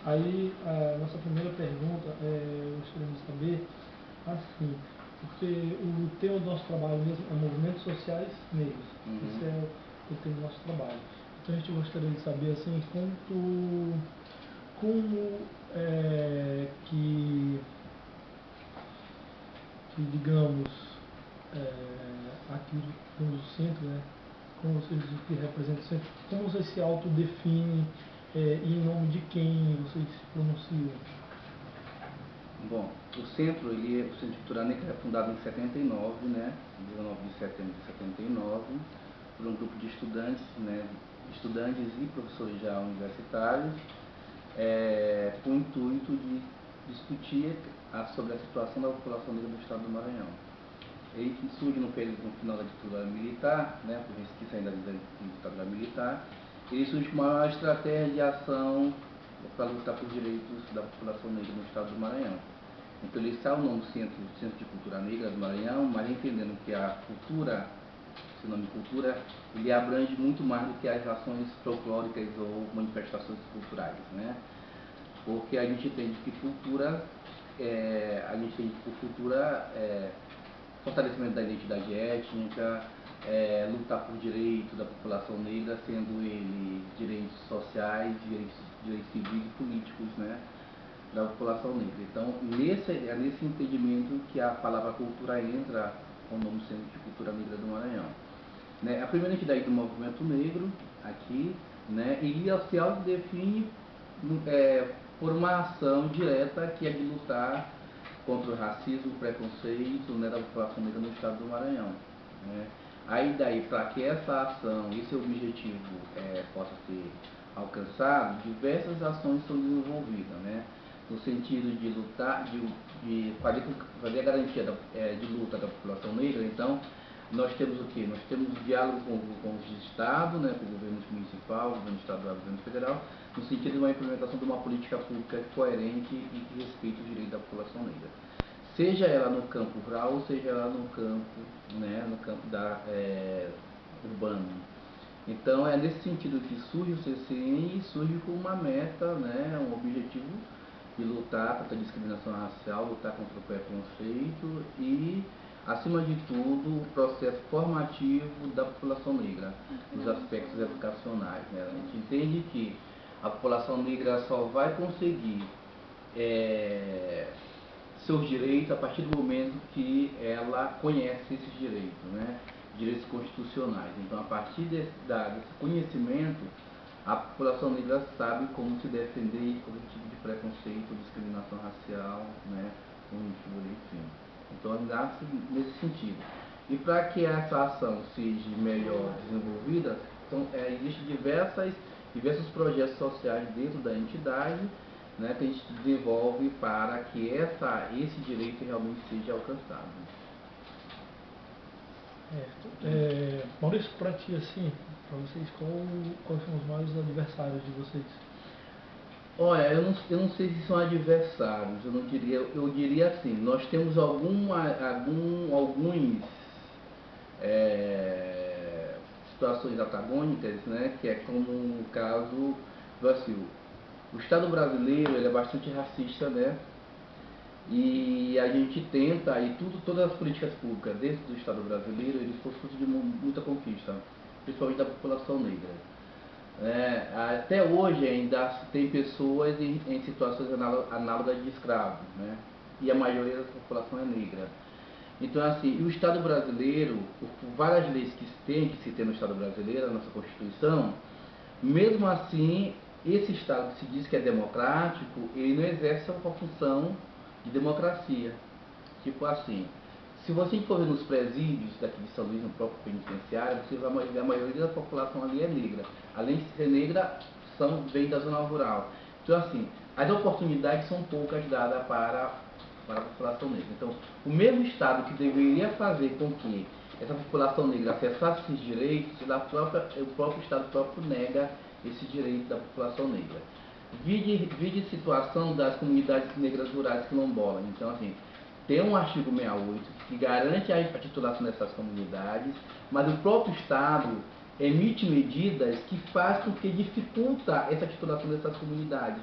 Aí a nossa primeira pergunta eu gostaria de saber, assim, porque o tema do nosso trabalho mesmo é movimentos sociais negros. Esse é o tema do nosso trabalho. Então a gente gostaria de saber, assim, como que digamos, aqui no centro, né? Como vocês que representam o centro, como vocês se autodefinem e em nome de quem vocês se pronunciam? Bom, o Centro de Cultura Negra é fundado em 79, né? 19 de setembro de 79, por um grupo de estudantes, né? Estudantes e professores já universitários, com o intuito de discutir sobre a situação da população negra do estado do Maranhão. Ele que surge no final da ditadura militar, né, por resquício ainda da ditadura militar, ele surge com uma estratégia de ação para lutar por direitos da população negra no estado do Maranhão. Então ele está o nome Centro de Cultura Negra do Maranhão, mas entendendo que a cultura, esse nome cultura, ele abrange muito mais do que as ações folclóricas ou manifestações culturais, né? Porque a gente entende que cultura, fortalecimento da identidade étnica, lutar por direitos da população negra, sendo ele direitos sociais, direitos civis e políticos, né, da população negra. Então, é nesse entendimento que a palavra cultura entra com o nome Centro de Cultura Negra do Maranhão. Né, a primeira entidade do movimento negro aqui, né, ele se autodefine por uma ação direta que é de lutar contra o racismo, o preconceito, né, da população negra no estado do Maranhão. Né. Aí daí, para que essa ação, esse objetivo possa ser alcançado, diversas ações são desenvolvidas, né, no sentido de lutar, de fazer a garantia de luta da população negra. Então, nós temos o quê? Nós temos diálogo com os estados, né, com o governo municipal, o governo estadual, o governo federal, no sentido de uma implementação de uma política pública coerente e que respeite os direitos da população negra. Seja ela no campo rural, ou seja ela no campo, né, urbano. Então é nesse sentido que surge o CCN e surge com uma meta, né, um objetivo de lutar contra a discriminação racial, lutar contra o preconceito e, acima de tudo, o processo formativo da população negra, nos aspectos educacionais. Né? A gente entende que a população negra só vai conseguir seus direitos a partir do momento que ela conhece esses direitos, né? Direitos constitucionais. Então, a partir desse conhecimento, a população negra sabe como se defender com o tipo de preconceito, discriminação racial, né? Enfim. Então, nasce nesse sentido. E para que essa ação seja melhor desenvolvida, então, existem diversos projetos sociais dentro da entidade, né, que a gente desenvolve para que esse direito realmente seja alcançado. Maurício, para ti, assim, para vocês, quais são os maiores adversários de vocês? Olha, eu não sei se são adversários, eu diria assim, nós temos algumas situações antagônicas, né, que é como o caso do Brasil. O Estado brasileiro ele é bastante racista, né? E a gente tenta, todas as políticas públicas dentro do Estado brasileiro, eles foram fruto de muita conquista, principalmente da população negra. Até hoje ainda tem pessoas em situações análogas de escravos, né? E a maioria da população é negra. Então, assim, o Estado brasileiro, por várias leis que se tem no Estado brasileiro, a nossa Constituição, mesmo assim, esse Estado que se diz que é democrático, ele não exerce uma função de democracia. Tipo assim, se você for ver nos presídios daqui de São Luís, no próprio penitenciário, você vai ver a maioria da população ali é negra. Além de ser negra, vem da zona rural. Então, assim, as oportunidades são poucas dadas para a população negra. Então, o mesmo Estado que deveria fazer com que essa população negra acessasse esses direitos, o próprio Estado próprio nega esse direito da população negra. Vide situação das comunidades negras rurais quilombolas. Então, assim, tem um artigo 68 que garante a titulação dessas comunidades, mas o próprio Estado emite medidas que fazem com que dificulta essa titulação dessas comunidades.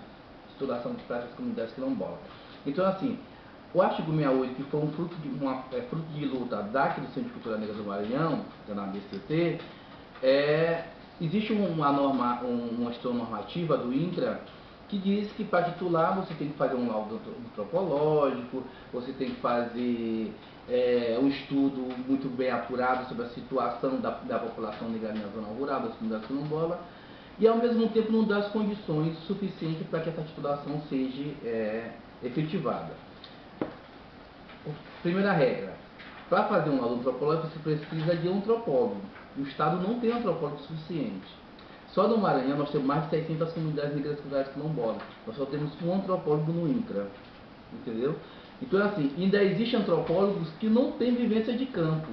titulação para as comunidades quilombolas. Então, assim, o artigo 68, que foi um fruto de luta daqui do Centro de Cultura Negra do Maranhão, da ABCT, existe uma questão normativa do INCRA que diz que para titular você tem que fazer um laudo antropológico, você tem que fazer um estudo muito bem apurado sobre a situação da população negra na zona rural, das comunidades quilombolas, e ao mesmo tempo não dá as condições suficientes para que essa titulação seja efetivada. Primeira regra, para fazer um laudo antropológico você precisa de um antropólogo. O Estado não tem antropólogo suficiente. Só no Maranhão nós temos mais de 600 comunidades negras quilombolas. Nós só temos um antropólogo no INCRA. Entendeu? Então, assim, ainda existem antropólogos que não têm vivência de campo.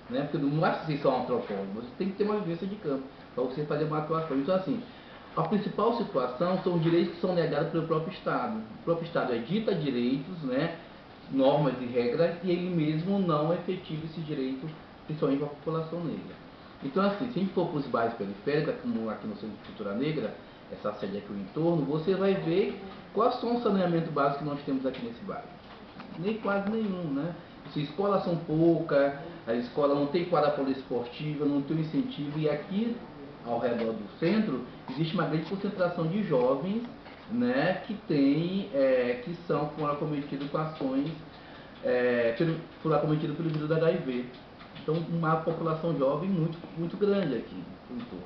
Né? Porque não basta ser só um antropólogo, você tem que ter uma vivência de campo para você fazer uma atuação. Então, assim, a principal situação são direitos que são negados pelo próprio Estado. O próprio Estado edita direitos, né, normas e regras, e ele mesmo não efetiva esse direito, principalmente para a população negra. Então, assim, se a gente for para os bairros periféricos, como aqui no Centro de Cultura Negra, essa sede aqui no entorno, você vai ver quais são os saneamentos básicos que nós temos aqui nesse bairro. Nem quase nenhum, né? As escolas são poucas, a escola não tem quadra poliesportiva, não tem incentivo, e aqui ao redor do centro existe uma grande concentração de jovens, né, que foram acometidos com ações, foram acometidos pelo vírus da HIV. Então, uma população jovem muito grande aqui no entorno.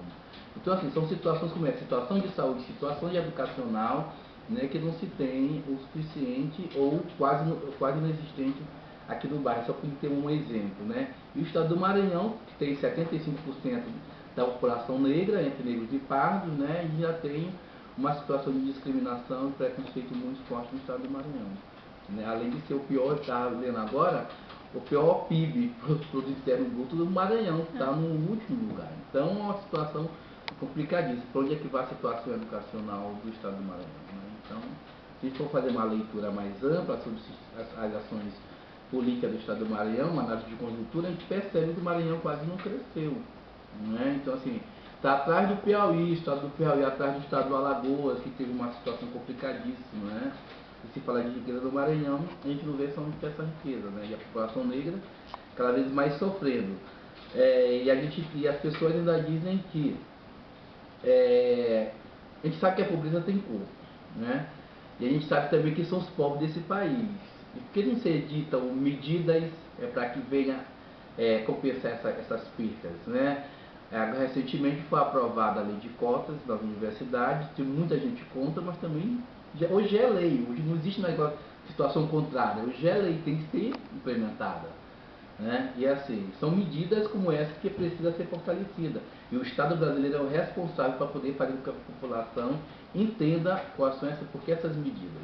Então, assim, são situações como essa, situação de saúde, situação de educacional, né, que não se tem o suficiente ou quase inexistente aqui no bairro, só para ter um exemplo, né? E o estado do Maranhão, que tem 75% da população negra, entre negros e pardos, né, e já tem uma situação de discriminação e preconceito muito forte no estado do Maranhão. Né? Além de ser o pior, está lendo agora, o pior PIB, produto interno bruto do Maranhão, que está no último lugar. Então, é uma situação complicadíssima. Para onde é que vai a situação educacional do estado do Maranhão? Né? Então, se a gente for fazer uma leitura mais ampla sobre as ações políticas do estado do Maranhão, uma análise de conjuntura, a gente percebe que o Maranhão quase não cresceu. Né? Então, assim, está atrás do Piauí, o estado do Piauí, atrás do estado do Alagoas, que teve uma situação complicadíssima, né? E se falar de riqueza do Maranhão, a gente não vê somente essa riqueza, né? E a população negra cada vez mais sofrendo. E as pessoas ainda dizem que a gente sabe que a pobreza tem cor, né? E a gente sabe também que são os pobres desse país. E por que não se editam medidas para que venha compensar essas perdas, né? Recentemente foi aprovada a lei de cotas das universidades, tem muita gente contra, mas também hoje é lei, hoje não existe negócio, situação contrária, hoje é lei, tem que ser implementada. Né? E assim, são medidas como essa que precisa ser fortalecida. E o Estado brasileiro é o responsável para poder fazer com que a população entenda quais são por que essas medidas,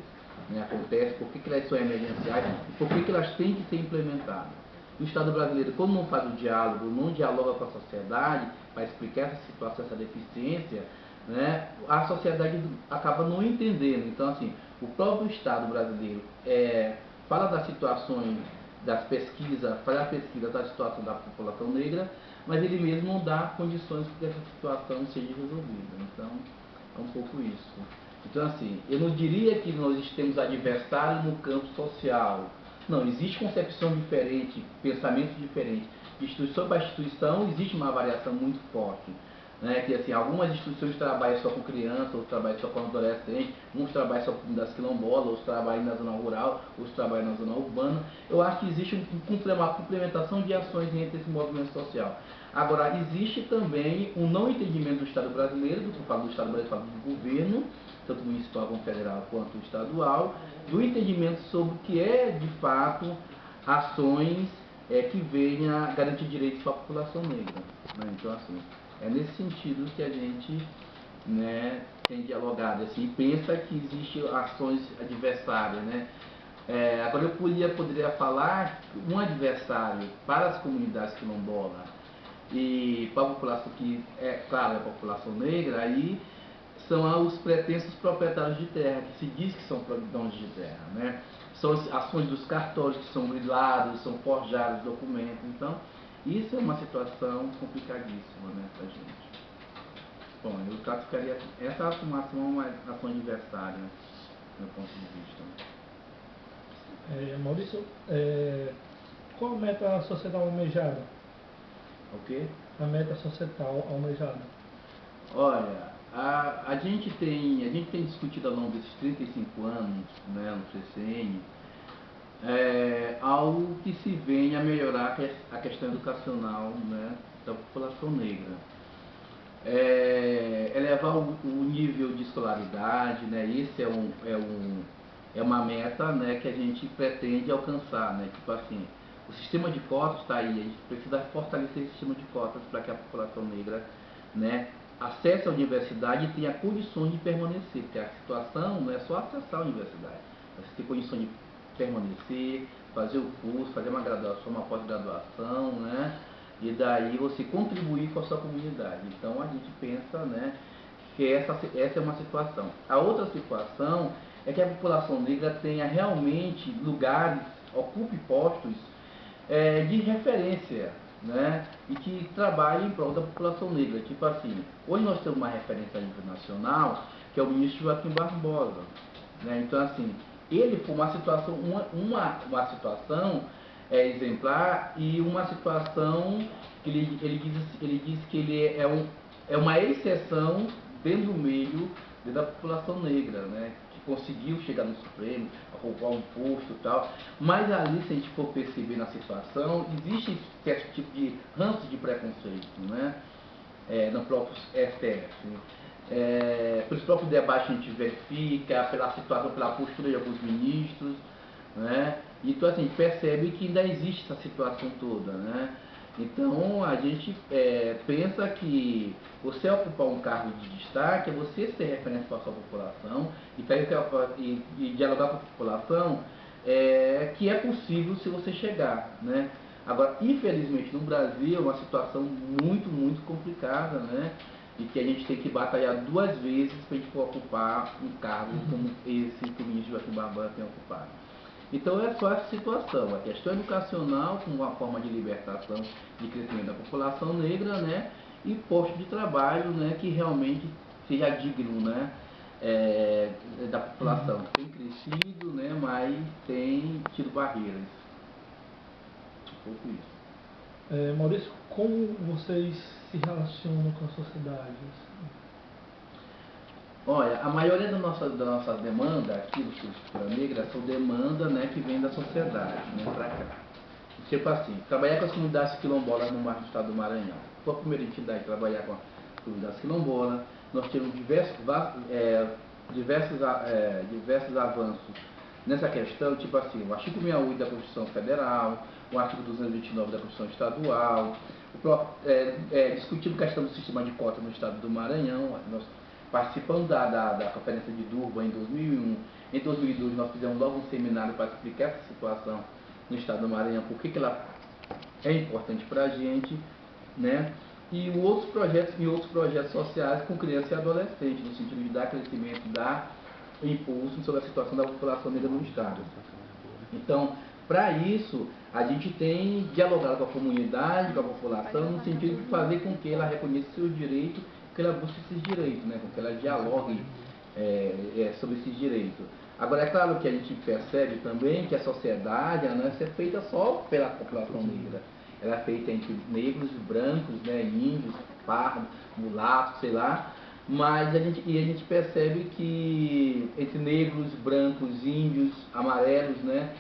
né, acontecem, por que elas são emergenciais e por que elas têm que ser implementadas. O Estado brasileiro, como não faz o diálogo, não dialoga com a sociedade para explicar essa situação, essa deficiência, né, a sociedade acaba não entendendo. Então, assim, o próprio Estado brasileiro fala das situações, das pesquisas, faz a pesquisa da situação da população negra, mas ele mesmo não dá condições para que essa situação seja resolvida. Então, é um pouco isso. Então, assim, eu não diria que nós temos adversário no campo social. Não, existe concepção diferente, pensamento diferente. De instituição para instituição existe uma variação muito forte. Né? Que, assim, algumas instituições trabalham só com criança, outros trabalham só com adolescente, uns trabalham só com comunidades quilombolas, outros trabalham na zona rural, outros trabalham na zona urbana. Eu acho que existe uma complementação de ações entre esse movimento social. Agora, existe também um não entendimento do Estado brasileiro, do que eu falo do Estado brasileiro, eu falo do governo, tanto municipal como federal quanto estadual, do entendimento sobre o que é, de fato, ações que venham garantir direitos para a população negra. Né? Então, assim, é nesse sentido que a gente, né, tem dialogado, assim, pensa que existem ações adversárias, né? Agora eu poderia falar um adversário para as comunidades quilombolas e para a população que claro, a população negra, aí são os pretensos proprietários de terra, que se diz que são donos de terra, né? São as ações dos cartórios que são grilados, são forjados documentos. Então, isso é uma situação complicadíssima, né, para a gente. Bom, eu classificaria essa ação uma ação adversária, do meu ponto de vista. Maurício, qual a meta societal almejada? O quê? A meta societal almejada. Olha, a gente tem discutido ao longo desses 35 anos, né, no CCN, algo que se venha a melhorar a questão educacional, né, da população negra. Elevar o nível de escolaridade, né, isso é uma meta, né, que a gente pretende alcançar, né, tipo assim, o sistema de cotas está aí, a gente precisa fortalecer esse sistema de cotas para que a população negra, né, acesse a universidade e tenha condições de permanecer, porque a situação não é só acessar a universidade, é você ter condições de permanecer, fazer o curso, fazer uma graduação, uma pós-graduação, né, e daí você contribuir com a sua comunidade. Então a gente pensa, né, que essa é uma situação. A outra situação é que a população negra tenha realmente lugares, ocupe postos de referência, né, e que trabalhe em prol da população negra. Tipo assim, hoje nós temos uma referência internacional, que é o ministro Joaquim Barbosa, né, então assim, ele foi uma situação, uma situação exemplar e uma situação que ele diz que ele é uma exceção dentro do meio da população negra, né, que conseguiu chegar no Supremo, ocupar um posto e tal, mas ali, se a gente for perceber na situação, existe certo tipo de ranço de preconceito, né, no próprio STF. Pelos próprios debates que a gente verifica, pela situação, pela postura de alguns ministros, né? Então assim, a gente percebe que ainda existe essa situação toda, né? Então a gente pensa que você ocupar um cargo de destaque é você ser referência para a sua população e dialogar com a população, que é possível se você chegar, né? Agora, infelizmente no Brasil é uma situação muito, muito complicada, né? E que a gente tem que batalhar duas vezes para a gente ocupar um cargo como esse que o ministro Joaquim Barbosa tem ocupado. Então é só essa situação, a questão educacional como uma forma de libertação, de crescimento da população negra, né, e posto de trabalho, né, que realmente seja digno, né, da população. Tem crescido, né, mas tem tido barreiras. Um pouco isso. Maurício, como vocês se relacionam com a sociedade? Olha, a maioria da nossa demanda aqui do Curso de Cultura Negra são demanda, né, que vem da sociedade, né, para cá. Tipo assim, trabalhar com as comunidades quilombolas no mar do estado do Maranhão. Foi a primeira entidade a trabalhar com as comunidades quilombolas. Nós temos diversos avanços nessa questão, tipo assim, o artigo 68 da Constituição Federal, o artigo 229 da Constituição Estadual, discutindo a questão do sistema de cota no estado do Maranhão. Nós participando da Conferência de Durban em 2001, em 2002 nós fizemos logo um seminário para explicar essa situação no estado do Maranhão, por que ela é importante para a gente, né? E outros projetos sociais com criança e adolescente, no sentido de dar crescimento, dar impulso sobre a situação da população negra no estado. Então, para isso, a gente tem dialogado com a comunidade, com a população, no sentido de fazer com que ela reconheça seus direitos, que ela busque esses direitos, né? Com que ela dialogue sobre esses direitos. Agora, é claro que a gente percebe também que a sociedade não é ser feita só pela população negra. Ela é feita entre negros, brancos, né, índios, pardos, mulatos, sei lá. Mas a gente percebe que entre negros, brancos, índios, amarelos, né,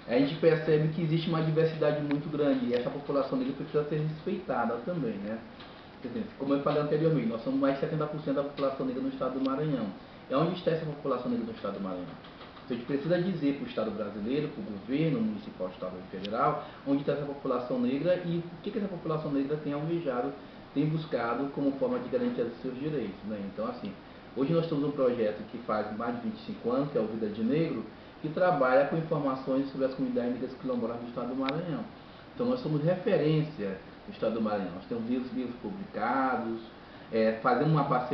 a gente percebe que existe uma diversidade muito grande e essa população negra precisa ser respeitada também, né? Como eu falei anteriormente, nós somos mais de 70% da população negra no estado do Maranhão. E onde está essa população negra no estado do Maranhão? Então a gente precisa dizer para o Estado brasileiro, para o governo municipal, estadual e federal, onde está essa população negra e o que essa população negra tem almejado, tem buscado como forma de garantir os seus direitos, né? Então assim, hoje nós temos um projeto que faz mais de 25 anos, que é o Vida de Negro, que trabalha com informações sobre as comunidades negras quilombolas do estado do Maranhão. Então nós somos referência no estado do Maranhão. Nós temos livros publicados, fazemos uma parceria